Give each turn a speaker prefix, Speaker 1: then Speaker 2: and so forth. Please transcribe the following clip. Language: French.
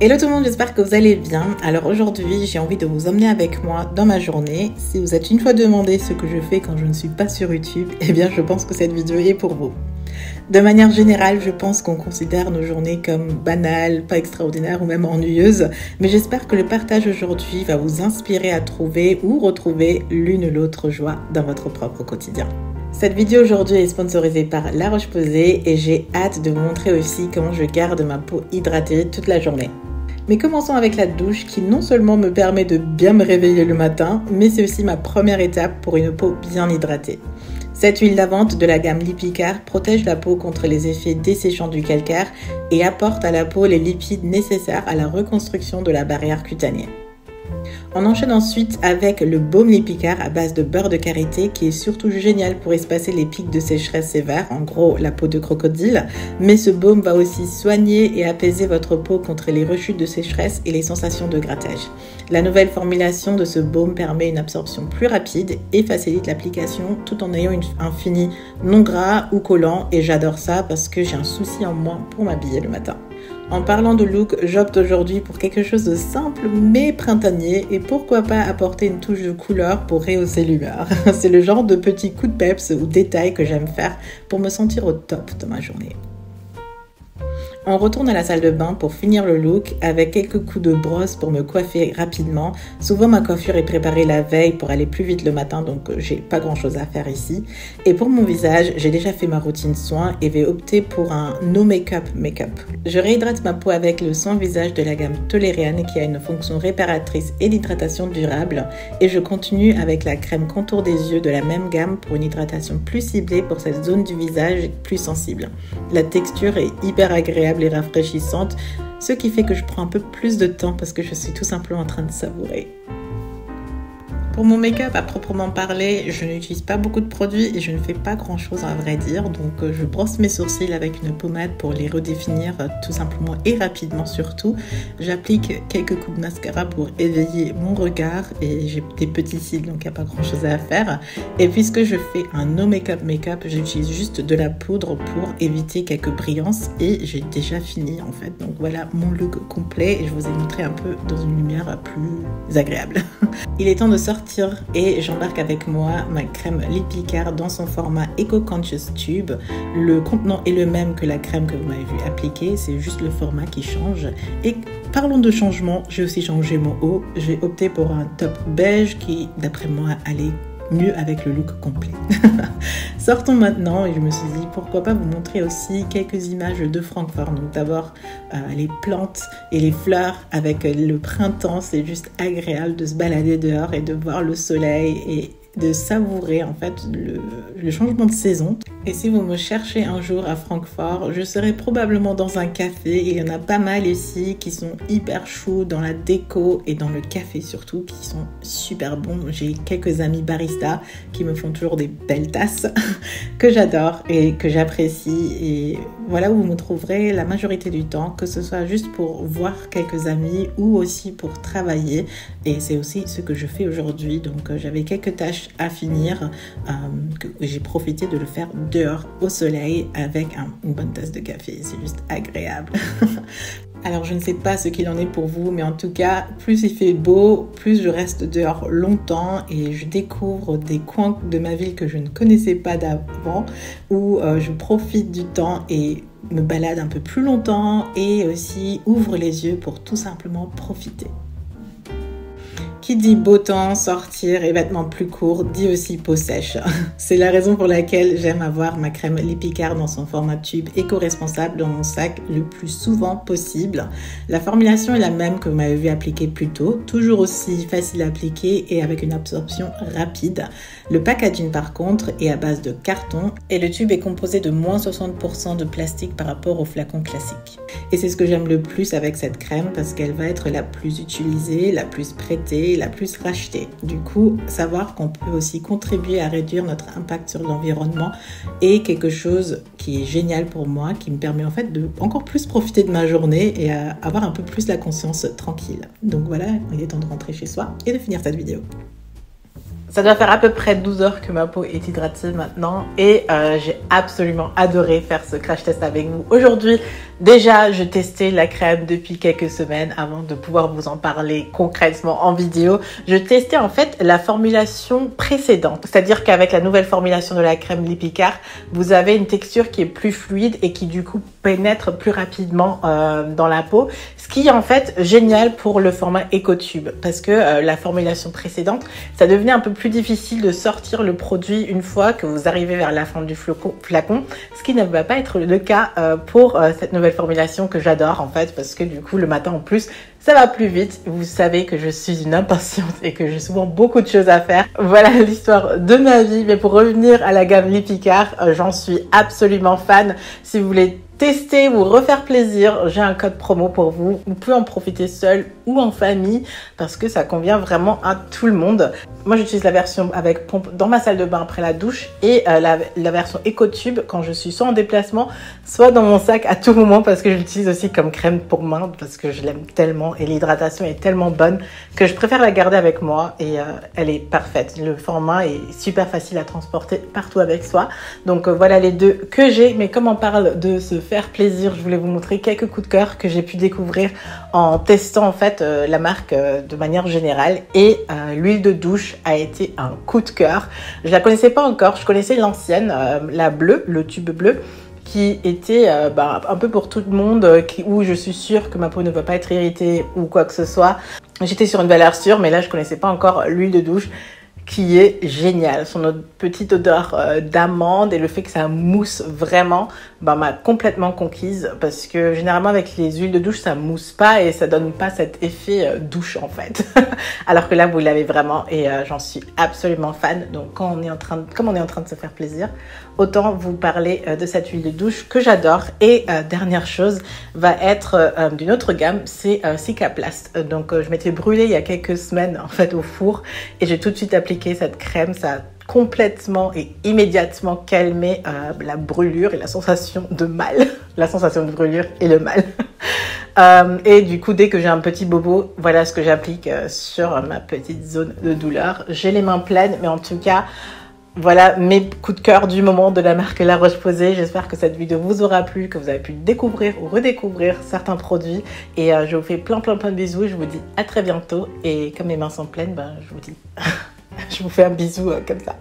Speaker 1: Hello tout le monde, j'espère que vous allez bien. Alors aujourd'hui, j'ai envie de vous emmener avec moi dans ma journée. Si vous êtes une fois demandé ce que je fais quand je ne suis pas sur YouTube, eh bien je pense que cette vidéo est pour vous. De manière générale, je pense qu'on considère nos journées comme banales, pas extraordinaires ou même ennuyeuses, mais j'espère que le partage aujourd'hui va vous inspirer à trouver ou retrouver l'une ou l'autre joie dans votre propre quotidien. Cette vidéo aujourd'hui est sponsorisée par La Roche-Posay et j'ai hâte de vous montrer aussi comment je garde ma peau hydratée toute la journée. Mais commençons avec la douche qui non seulement me permet de bien me réveiller le matin, mais c'est aussi ma première étape pour une peau bien hydratée. Cette huile lavante de la gamme Lipicare protège la peau contre les effets desséchants du calcaire et apporte à la peau les lipides nécessaires à la reconstruction de la barrière cutanée. On enchaîne ensuite avec le baume Lipicare à base de beurre de karité qui est surtout génial pour espacer les pics de sécheresse sévère, en gros la peau de crocodile, mais ce baume va aussi soigner et apaiser votre peau contre les rechutes de sécheresse et les sensations de grattage. La nouvelle formulation de ce baume permet une absorption plus rapide et facilite l'application tout en ayant un fini non gras ou collant et j'adore ça parce que j'ai un souci en moins pour m'habiller le matin. En parlant de look, j'opte aujourd'hui pour quelque chose de simple mais printanier et pourquoi pas apporter une touche de couleur pour rehausser l'humeur. C'est le genre de petit coup de peps ou détail que j'aime faire pour me sentir au top de ma journée. On retourne à la salle de bain pour finir le look avec quelques coups de brosse pour me coiffer rapidement. Souvent ma coiffure est préparée la veille pour aller plus vite le matin donc j'ai pas grand chose à faire ici. Et pour mon visage, j'ai déjà fait ma routine soin et vais opter pour un no make-up make-up. Je réhydrate ma peau avec le soin visage de la gamme Toleriane qui a une fonction réparatrice et d'hydratation durable. Et je continue avec la crème contour des yeux de la même gamme pour une hydratation plus ciblée pour cette zone du visage plus sensible. La texture est hyper agréable et rafraîchissante, ce qui fait que je prends un peu plus de temps parce que je suis tout simplement en train de savourer. Pour mon make-up à proprement parler, je n'utilise pas beaucoup de produits et je ne fais pas grand chose à vrai dire. Donc je brosse mes sourcils avec une pommade pour les redéfinir tout simplement et rapidement surtout. J'applique quelques coups de mascara pour éveiller mon regard et j'ai des petits cils donc il n'y a pas grand chose à faire. Et puisque je fais un no make-up make-up, j'utilise juste de la poudre pour éviter quelques brillances et j'ai déjà fini en fait. Donc voilà mon look complet et je vous ai montré un peu dans une lumière plus agréable. Il est temps de sortir et j'embarque avec moi ma crème Lipicare dans son format Eco Conscious Tube. Le contenant est le même que la crème que vous m'avez vu appliquer, c'est juste le format qui change. Et parlons de changement, j'ai aussi changé mon haut. J'ai opté pour un top beige qui, d'après moi, allait mieux avec le look complet. Sortons maintenant et je me suis dit pourquoi pas vous montrer aussi quelques images de Francfort. Donc d'abord les plantes et les fleurs avec le printemps, c'est juste agréable de se balader dehors et de voir le soleil et de savourer en fait le changement de saison. Et si vous me cherchez un jour à Francfort, je serai probablement dans un café. Il y en a pas mal ici qui sont hyper chauds dans la déco et dans le café surtout, qui sont super bons. J'ai quelques amis baristas qui me font toujours des belles tasses que j'adore et que j'apprécie. Et voilà où vous me trouverez la majorité du temps, que ce soit juste pour voir quelques amis ou aussi pour travailler. Et c'est aussi ce que je fais aujourd'hui. Donc j'avais quelques tâches à finir, que j'ai profité de le faire dehors au soleil avec une bonne tasse de café. C'est juste agréable. Alors je ne sais pas ce qu'il en est pour vous, mais en tout cas, plus il fait beau, plus je reste dehors longtemps et je découvre des coins de ma ville que je ne connaissais pas d'avant, où je profite du temps et me balade un peu plus longtemps et aussi ouvre les yeux pour tout simplement profiter. Qui dit beau temps, sortir et vêtements plus courts, dit aussi peau sèche. C'est la raison pour laquelle j'aime avoir ma crème Lipicare dans son format tube éco-responsable dans mon sac le plus souvent possible. La formulation est la même que vous m'avez vu appliquer plus tôt, toujours aussi facile à appliquer et avec une absorption rapide. Le packaging par contre est à base de carton et le tube est composé de moins 60% de plastique par rapport au flacon classique. Et c'est ce que j'aime le plus avec cette crème parce qu'elle va être la plus utilisée, la plus prêtée, la plus rachetée. Du coup, savoir qu'on peut aussi contribuer à réduire notre impact sur l'environnement est quelque chose qui est génial pour moi, qui me permet en fait de encore plus profiter de ma journée et avoir un peu plus la conscience tranquille. Donc voilà, il est temps de rentrer chez soi et de finir cette vidéo. Ça doit faire à peu près 12 heures que ma peau est hydratée maintenant et j'ai absolument adoré faire ce crash test avec vous aujourd'hui. Déjà, je testais la crème depuis quelques semaines avant de pouvoir vous en parler concrètement en vidéo. Je testais en fait la formulation précédente, c'est-à-dire qu'avec la nouvelle formulation de la crème Lipicare, vous avez une texture qui est plus fluide et qui du coup pénètre plus rapidement dans la peau, ce qui est en fait génial pour le format EcoTube parce que la formulation précédente, ça devenait un peu plus difficile de sortir le produit une fois que vous arrivez vers la fin du flacon, ce qui ne va pas être le cas pour cette nouvelle formulation que j'adore en fait parce que du coup le matin en plus ça va plus vite. Vous savez que je suis une impatiente et que j'ai souvent beaucoup de choses à faire. Voilà l'histoire de ma vie. Mais pour revenir à la gamme Lipicare, j'en suis absolument fan. Si vous voulez tester ou refaire plaisir, j'ai un code promo pour vous. Vous pouvez en profiter seul ou en famille parce que ça convient vraiment à tout le monde. Moi, j'utilise la version avec pompe dans ma salle de bain après la douche et la version EcoTube quand je suis soit en déplacement, soit dans mon sac à tout moment parce que je l'utilise aussi comme crème pour main parce que je l'aime tellement et l'hydratation est tellement bonne que je préfère la garder avec moi et elle est parfaite. Le format est super facile à transporter partout avec soi. Donc voilà les deux que j'ai. Mais comme on parle de se faire plaisir, je voulais vous montrer quelques coups de cœur que j'ai pu découvrir en testant en fait la marque de manière générale et l'huile de douche a été un coup de cœur. Je la connaissais pas encore, je connaissais l'ancienne, la bleue, le tube bleu qui était un peu pour tout le monde, où je suis sûre que ma peau ne va pas être irritée ou quoi que ce soit. J'étais sur une valeur sûre, mais là je connaissais pas encore l'huile de douche qui est géniale. Son petite odeur d'amande et le fait que ça mousse vraiment m'a complètement conquise parce que généralement avec les huiles de douche ça mousse pas et ça donne pas cet effet douche en fait. Alors que là vous l'avez vraiment et j'en suis absolument fan. Donc comme on est en train de se faire plaisir, autant vous parler de cette huile de douche que j'adore. Et dernière chose va être d'une autre gamme, c'est Cicaplast. Donc je m'étais brûlée il y a quelques semaines en fait au four et j'ai tout de suite appliqué cette crème. Ça a complètement et immédiatement calmé la brûlure et la sensation de mal. La sensation de brûlure et le mal. Et du coup, dès que j'ai un petit bobo, voilà ce que j'applique sur ma petite zone de douleur. J'ai les mains pleines, mais en tout cas, voilà mes coups de cœur du moment de la marque La Roche-Posay. J'espère que cette vidéo vous aura plu, que vous avez pu découvrir ou redécouvrir certains produits. Et je vous fais plein de bisous. Je vous dis à très bientôt. Et comme mes mains sont pleines, je vous dis, je vous fais un bisou comme ça.